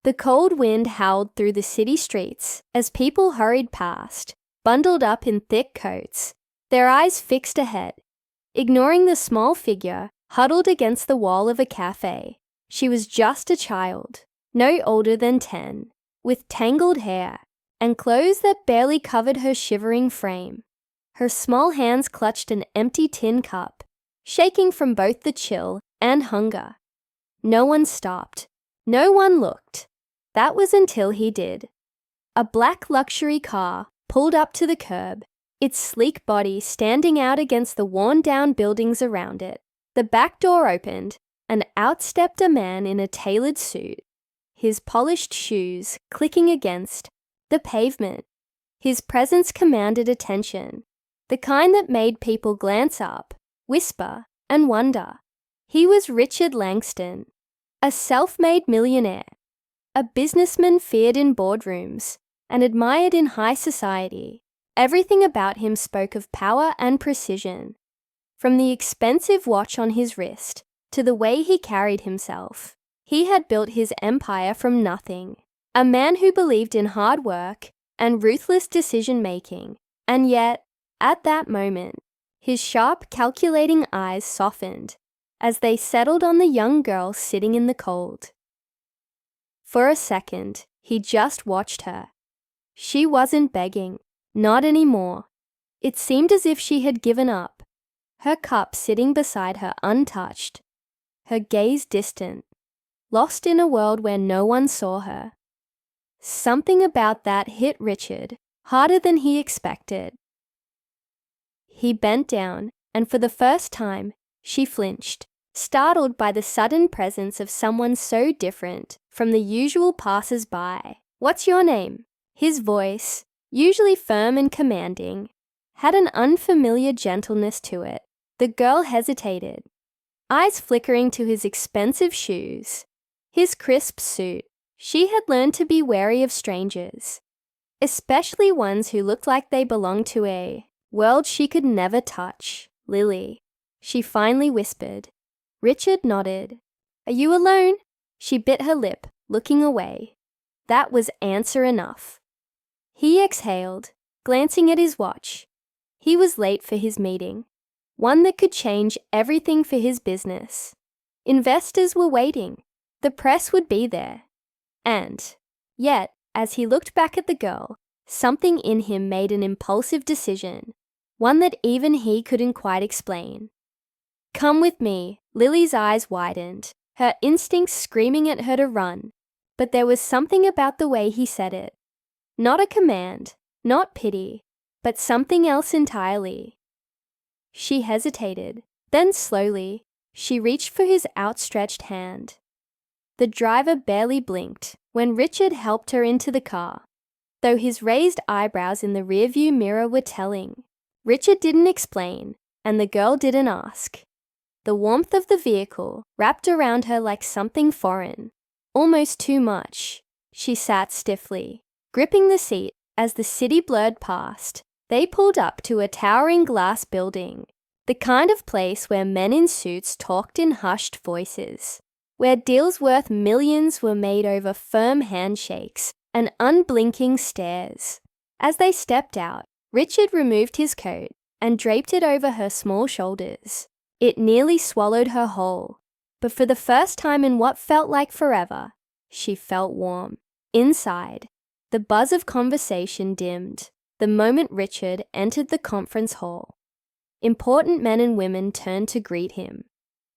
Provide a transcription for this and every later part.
The cold wind howled through the city streets as people hurried past, bundled up in thick coats, their eyes fixed ahead, ignoring the small figure huddled against the wall of a cafe. She was just a child, no older than 10, with tangled hair and clothes that barely covered her shivering frame. Her small hands clutched an empty tin cup, shaking from both the chill and hunger. No one stopped. No one looked. That was until he did. A black luxury car pulled up to the curb, its sleek body standing out against the worn-down buildings around it. The back door opened, and out stepped a man in a tailored suit, his polished shoes clicking against the pavement. His presence commanded attention, the kind that made people glance up, whisper, and wonder. He was Richard Langston, a self-made millionaire, a businessman feared in boardrooms and admired in high society. Everything about him spoke of power and precision, from the expensive watch on his wrist to the way he carried himself. He had built his empire from nothing, a man who believed in hard work and ruthless decision-making. And yet, at that moment, his sharp, calculating eyes softened as they settled on the young girl sitting in the cold. For a second, he just watched her. She wasn't begging, not anymore. It seemed as if she had given up, her cup sitting beside her untouched, her gaze distant, lost in a world where no one saw her. Something about that hit Richard harder than he expected. He bent down, and for the first time, she flinched, startled by the sudden presence of someone so different from the usual passers-by. "What's your name?" His voice, usually firm and commanding, had an unfamiliar gentleness to it. The girl hesitated, eyes flickering to his expensive shoes, his crisp suit. She had learned to be wary of strangers, especially ones who looked like they belonged to a world she could never touch. "Lily," she finally whispered. Richard nodded. "Are you alone?" She bit her lip, looking away. That was answer enough. He exhaled, glancing at his watch. He was late for his meeting, one that could change everything for his business. Investors were waiting. The press would be there. And, yet, as he looked back at the girl, something in him made an impulsive decision, one that even he couldn't quite explain. "Come with me." Lily's eyes widened, her instincts screaming at her to run. But there was something about the way he said it. Not a command, not pity, but something else entirely. She hesitated. Then slowly, she reached for his outstretched hand. The driver barely blinked when Richard helped her into the car, though his raised eyebrows in the rearview mirror were telling. Richard didn't explain, and the girl didn't ask. The warmth of the vehicle wrapped around her like something foreign, almost too much. She sat stiffly, gripping the seat as the city blurred past. They pulled up to a towering glass building, the kind of place where men in suits talked in hushed voices, where deals worth millions were made over firm handshakes and unblinking stares. As they stepped out, Richard removed his coat and draped it over her small shoulders. It nearly swallowed her whole, but for the first time in what felt like forever, she felt warm. Inside, the buzz of conversation dimmed the moment Richard entered the conference hall. Important men and women turned to greet him,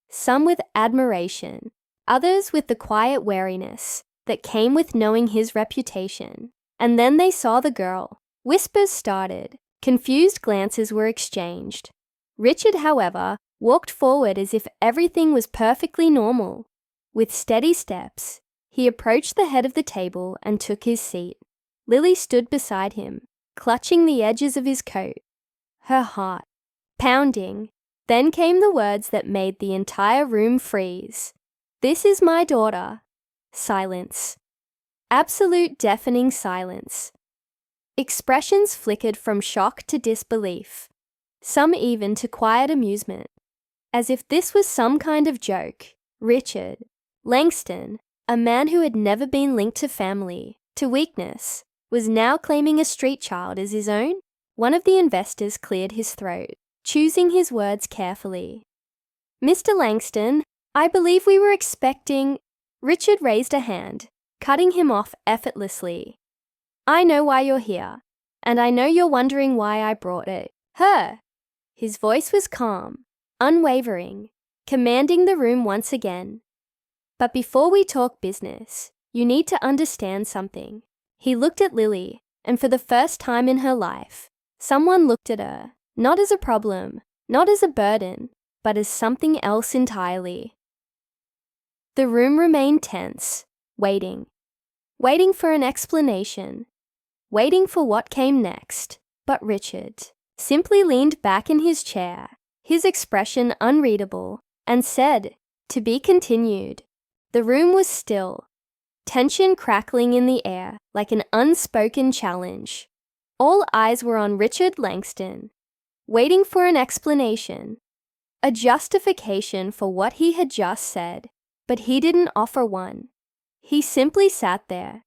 some with admiration, others with the quiet wariness that came with knowing his reputation. And then they saw the girl. Whispers started, confused glances were exchanged. Richard, however, walked forward as if everything was perfectly normal. With steady steps, he approached the head of the table and took his seat. Lily stood beside him, clutching the edges of his coat, her heart pounding. Then came the words that made the entire room freeze. "This is my daughter." Silence. Absolute deafening silence. Expressions flickered from shock to disbelief, some even to quiet amusement. As if this was some kind of joke, Richard Langston A man who had never been linked to family, to weakness, was now claiming a street child as his own? One of the investors cleared his throat, choosing his words carefully. "Mr. Langston, I believe we were expecting—" Richard raised a hand, cutting him off effortlessly. "I know why you're here, and I know you're wondering why I brought it. Her." His voice was calm, unwavering, commanding the room once again. "But before we talk business, you need to understand something." He looked at Lily, and for the first time in her life, someone looked at her, not as a problem, not as a burden, but as something else entirely. The room remained tense, waiting for an explanation, waiting for what came next. But Richard simply leaned back in his chair, his expression unreadable, and said, "To be continued." The room was still, tension crackling in the air like an unspoken challenge. All eyes were on Richard Langston, waiting for an explanation, a justification for what he had just said, but he didn't offer one. He simply sat there,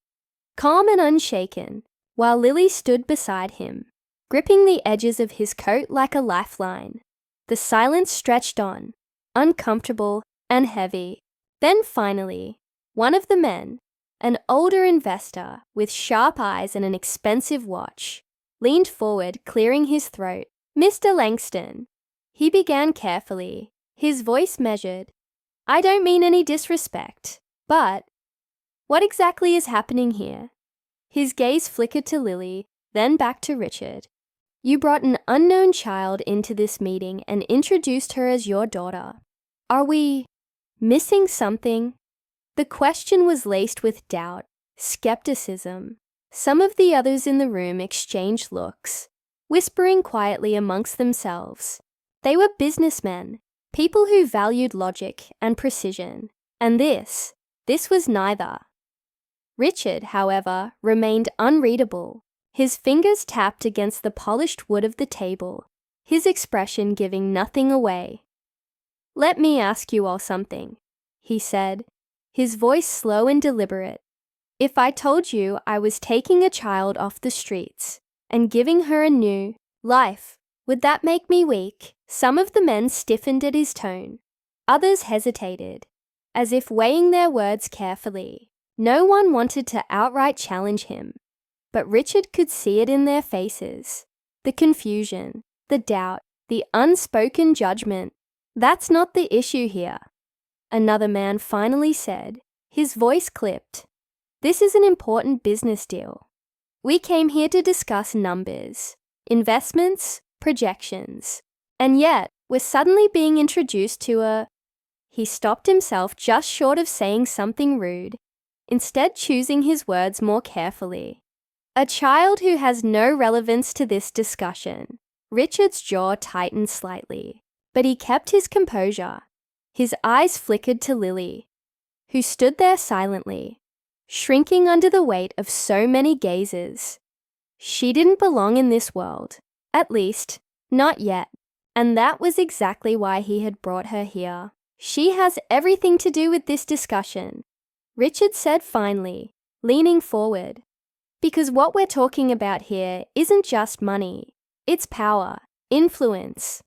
calm and unshaken, while Lily stood beside him, gripping the edges of his coat like a lifeline. The silence stretched on, uncomfortable and heavy. Then finally, one of the men, an older investor with sharp eyes and an expensive watch, leaned forward, clearing his throat. "Mr. Langston," he began carefully, his voice measured. "I don't mean any disrespect, but what exactly is happening here?" His gaze flickered to Lily, then back to Richard. "You brought an unknown child into this meeting and introduced her as your daughter. Are we missing something?" The question was laced with doubt, skepticism. Some of the others in the room exchanged looks, whispering quietly amongst themselves. They were businessmen, people who valued logic and precision, and this was neither. Richard, however, remained unreadable. His fingers tapped against the polished wood of the table, his expression giving nothing away. "Let me ask you all something," he said, his voice slow and deliberate. "If I told you I was taking a child off the streets and giving her a new life, would that make me weak?" Some of the men stiffened at his tone. Others hesitated, as if weighing their words carefully. No one wanted to outright challenge him, but Richard could see it in their faces. The confusion, the doubt, the unspoken judgment. "That's not the issue here," another man finally said, his voice clipped. "This is an important business deal. We came here to discuss numbers, investments, projections, and yet we're suddenly being introduced to a—" He stopped himself just short of saying something rude, instead choosing his words more carefully. "A child who has no relevance to this discussion." Richard's jaw tightened slightly, but he kept his composure. His eyes flickered to Lily, who stood there silently, shrinking under the weight of so many gazes. She didn't belong in this world, at least, not yet, and that was exactly why he had brought her here. "She has everything to do with this discussion," Richard said finally, leaning forward. "Because what we're talking about here isn't just money, it's power, influence,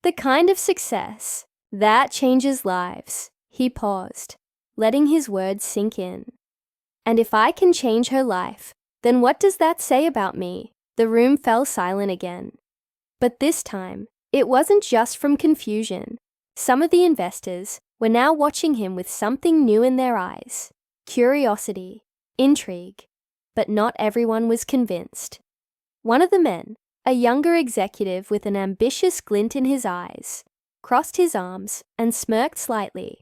the kind of success that changes lives." He paused, letting his words sink in. "And if I can change her life, then what does that say about me?" The room fell silent again. But this time, it wasn't just from confusion. Some of the investors were now watching him with something new in their eyes. Curiosity, intrigue. But not everyone was convinced. One of the men, a younger executive with an ambitious glint in his eyes, crossed his arms and smirked slightly.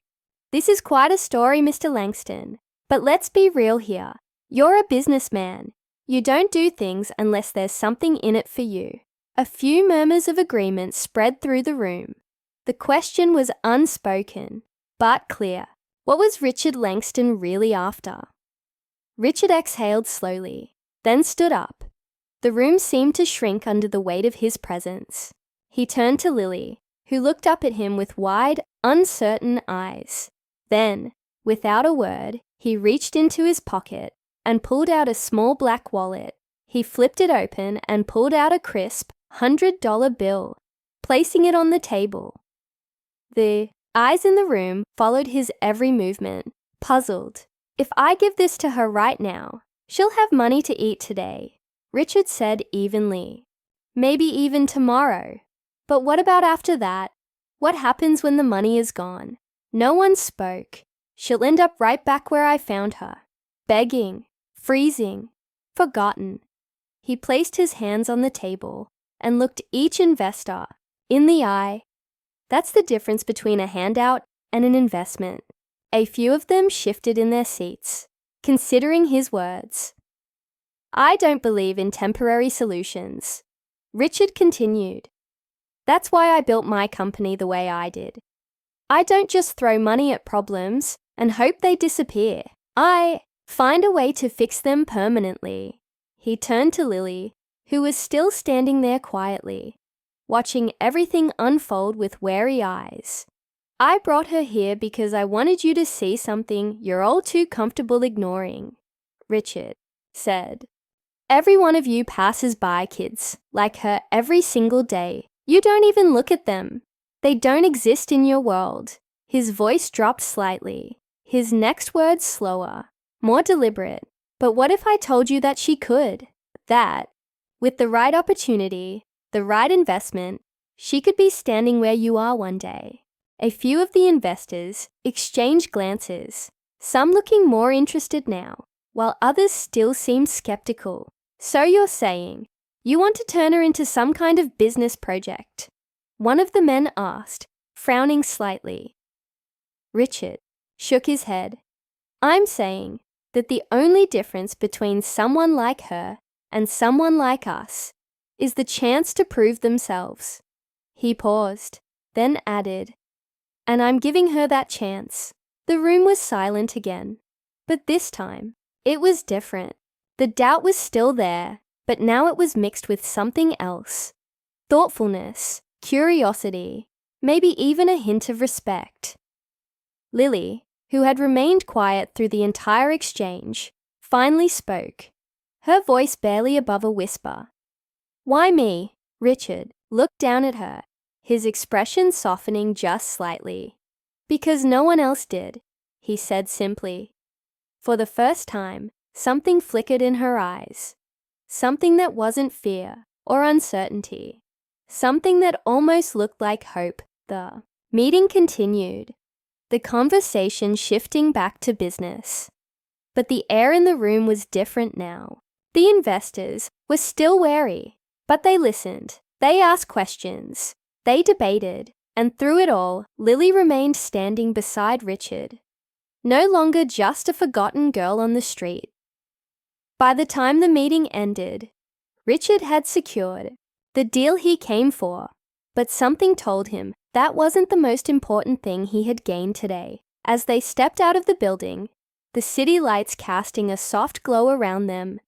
"This is quite a story, Mr. Langston. But let's be real here. You're a businessman. You don't do things unless there's something in it for you." A few murmurs of agreement spread through the room. The question was unspoken, but clear. What was Richard Langston really after? Richard exhaled slowly, then stood up. The room seemed to shrink under the weight of his presence. He turned to Lily, who looked up at him with wide, uncertain eyes. Then, without a word, He reached into his pocket and pulled out a small black wallet. He flipped it open and pulled out a crisp $100 bill, placing it on the table. The eyes in the room followed his every movement, puzzled. "If I give this to her right now, she'll have money to eat today," Richard said evenly. "Maybe even tomorrow. But what about after that? What happens when the money is gone?" No one spoke. "She'll end up right back where I found her, begging, freezing, forgotten." He placed his hands on the table and looked each investor in the eye. That's the difference between a handout and an investment. A few of them shifted in their seats, considering his words. "I don't believe in temporary solutions," Richard continued. "That's why I built my company the way I did. I don't just throw money at problems and hope they disappear. I find a way to fix them permanently." He turned to Lily, who was still standing there quietly, watching everything unfold with wary eyes. "I brought her here because I wanted you to see something you're all too comfortable ignoring," Richard said. "Every one of you passes by kids like her every single day. You don't even look at them. They don't exist in your world." His voice dropped slightly, his next words slower, more deliberate. "But what if I told you that she could? That, with the right opportunity, the right investment, she could be standing where you are one day." A few of the investors exchanged glances, some looking more interested now, while others still seemed skeptical. "So you're saying you want to turn her into some kind of business project?" one of the men asked, frowning slightly. Richard shook his head. "I'm saying that the only difference between someone like her and someone like us is the chance to prove themselves." He paused, then added, "And I'm giving her that chance." The room was silent again, but this time it was different. The doubt was still there, but now it was mixed with something else. Thoughtfulness, curiosity, maybe even a hint of respect. Lily, who had remained quiet through the entire exchange, finally spoke, her voice barely above a whisper. "Why me?" Richard looked down at her, his expression softening just slightly. "Because no one else did," he said simply. For the first time, something flickered in her eyes. Something that wasn't fear or uncertainty. Something that almost looked like hope. The meeting continued, the conversation shifting back to business. But the air in the room was different now. The investors were still wary, but they listened. They asked questions. They debated. And through it all, Lily remained standing beside Richard. No longer just a forgotten girl on the street. By the time the meeting ended, Richard had secured the deal he came for, but something told him that wasn't the most important thing he had gained today. As they stepped out of the building, the city lights casting a soft glow around them,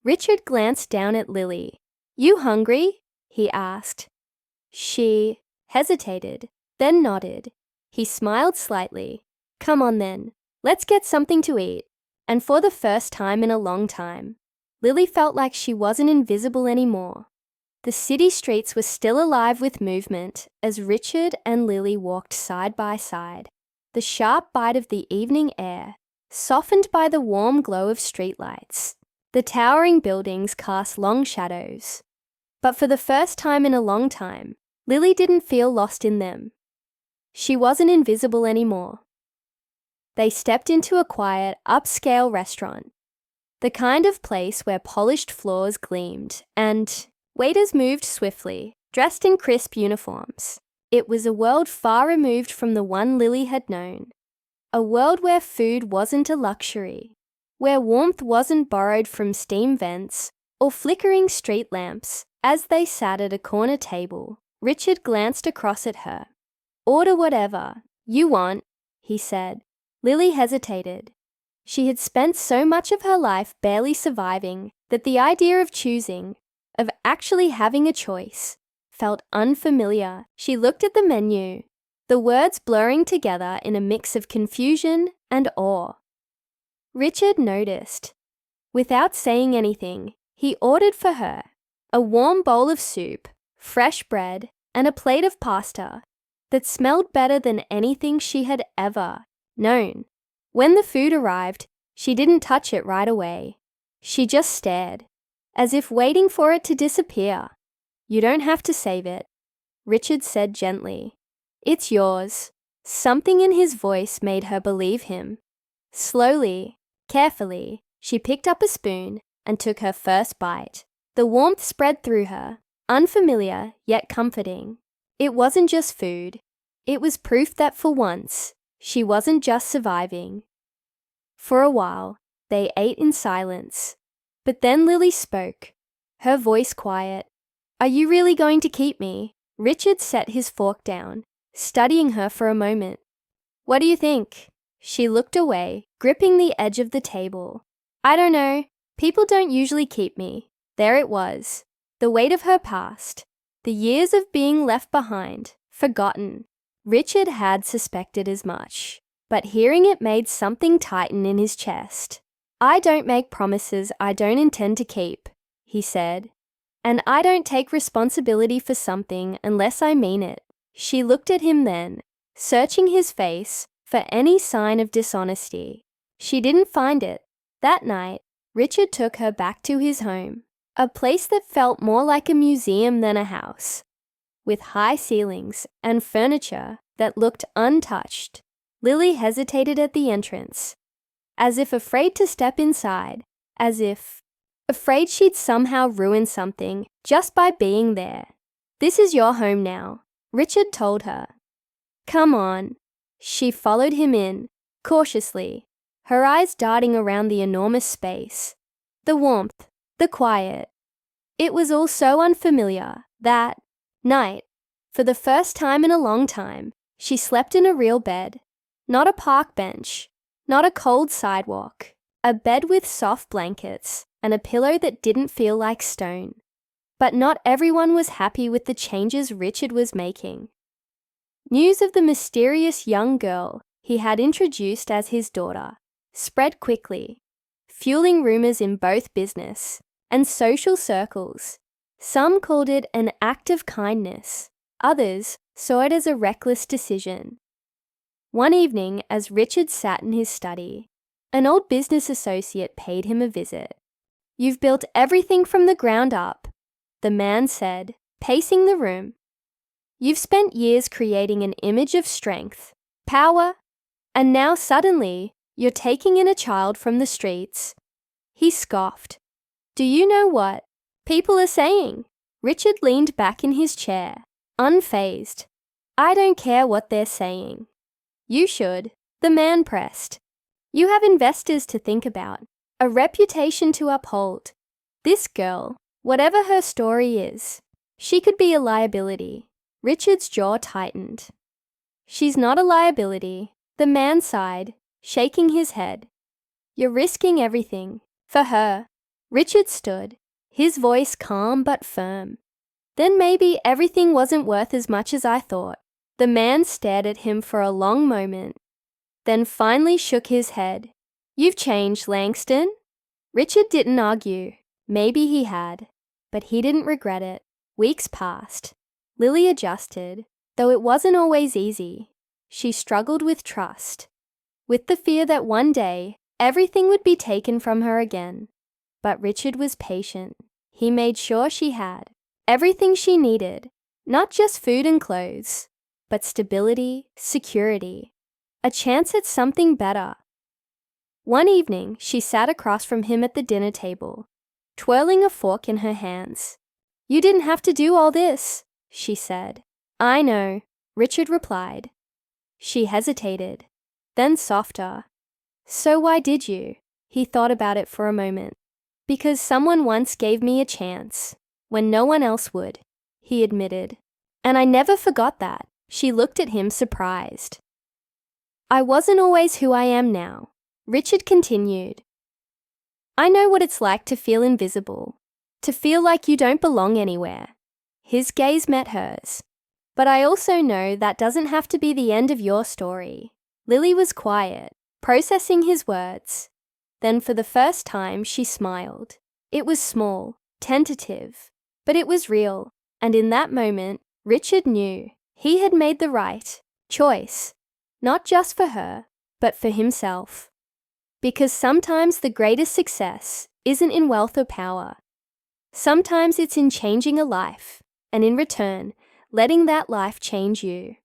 Richard glanced down at Lily. "You hungry?" he asked. She hesitated, then nodded. He smiled slightly. "Come on then, let's get something to eat." And for the first time in a long time, Lily felt like she wasn't invisible anymore. The city streets were still alive with movement as Richard and Lily walked side by side. The sharp bite of the evening air, softened by the warm glow of streetlights. The towering buildings cast long shadows. But for the first time in a long time, Lily didn't feel lost in them. She wasn't invisible anymore. They stepped into a quiet, upscale restaurant, the kind of place where polished floors gleamed and waiters moved swiftly, dressed in crisp uniforms. It was a world far removed from the one Lily had known. A world where food wasn't a luxury, where warmth wasn't borrowed from steam vents or flickering street lamps. As they sat at a corner table, Richard glanced across at her. "Order whatever you want," he said. Lily hesitated. She had spent so much of her life barely surviving that the idea of choosing, of actually having a choice, felt unfamiliar. She looked at the menu, the words blurring together in a mix of confusion and awe. Richard noticed. Without saying anything, he ordered for her a warm bowl of soup, fresh bread, and a plate of pasta that smelled better than anything she had ever known. When the food arrived, she didn't touch it right away. She just stared, as if waiting for it to disappear. "You don't have to save it," Richard said gently. "It's yours." Something in his voice made her believe him. Slowly, carefully, she picked up a spoon and took her first bite. The warmth spread through her, unfamiliar yet comforting. It wasn't just food. It was proof that for once, she wasn't just surviving. For a while, they ate in silence. But then Lily spoke, her voice quiet. "Are you really going to keep me?" Richard set his fork down, studying her for a moment. "What do you think?" She looked away, gripping the edge of the table. "I don't know. People don't usually keep me." There it was, the weight of her past, the years of being left behind, forgotten. Richard had suspected as much, but hearing it made something tighten in his chest. "I don't make promises I don't intend to keep," he said. "And I don't take responsibility for something unless I mean it." She looked at him then, searching his face for any sign of dishonesty. She didn't find it. That night, Richard took her back to his home, a place that felt more like a museum than a house, with high ceilings and furniture that looked untouched. Lily hesitated at the entrance, as if afraid to step inside, as if afraid she'd somehow ruin something just by being there. "This is your home now," Richard told her. "Come on." She followed him in, cautiously, her eyes darting around the enormous space. The warmth, the quiet. It was all so unfamiliar. That night, for the first time in a long time, she slept in a real bed. Not a park bench, not a cold sidewalk. A bed with soft blankets and a pillow that didn't feel like stone. But not everyone was happy with the changes Richard was making. News of the mysterious young girl he had introduced as his daughter spread quickly, fueling rumors in both business and social circles. Some called it an act of kindness. Others saw it as a reckless decision. One evening, as Richard sat in his study, an old business associate paid him a visit. "You've built everything from the ground up," the man said, pacing the room. "You've spent years creating an image of strength, power, and now suddenly you're taking in a child from the streets." He scoffed. "Do you know what people are saying?" Richard leaned back in his chair, unfazed. "I don't care what they're saying." "You should," the man pressed. "You have investors to think about, a reputation to uphold. This girl, whatever her story is, she could be a liability." Richard's jaw tightened. "She's not a liability," the man sighed, shaking his head. "You're risking everything. For her." Richard stood, his voice calm but firm. "Then maybe everything wasn't worth as much as I thought." The man stared at him for a long moment, then finally shook his head. "You've changed, Langston." Richard didn't argue. Maybe he had, but he didn't regret it. Weeks passed. Lily adjusted, though it wasn't always easy. She struggled with trust, with the fear that one day everything would be taken from her again. But Richard was patient. He made sure she had everything she needed, not just food and clothes, but stability, security, a chance at something better. One evening, she sat across from him at the dinner table, twirling a fork in her hands. "You didn't have to do all this," she said. "I know," Richard replied. She hesitated, then softer. "So why did you?" He thought about it for a moment. "Because someone once gave me a chance, when no one else would," he admitted. "And I never forgot that." She looked at him surprised. "I wasn't always who I am now," Richard continued. "I know what it's like to feel invisible, to feel like you don't belong anywhere." His gaze met hers. "But I also know that doesn't have to be the end of your story." Lily was quiet, processing his words. Then for the first time she smiled. It was small, tentative, but it was real, and in that moment, Richard knew he had made the right choice, not just for her, but for himself. Because sometimes the greatest success isn't in wealth or power. Sometimes it's in changing a life, and in return, letting that life change you.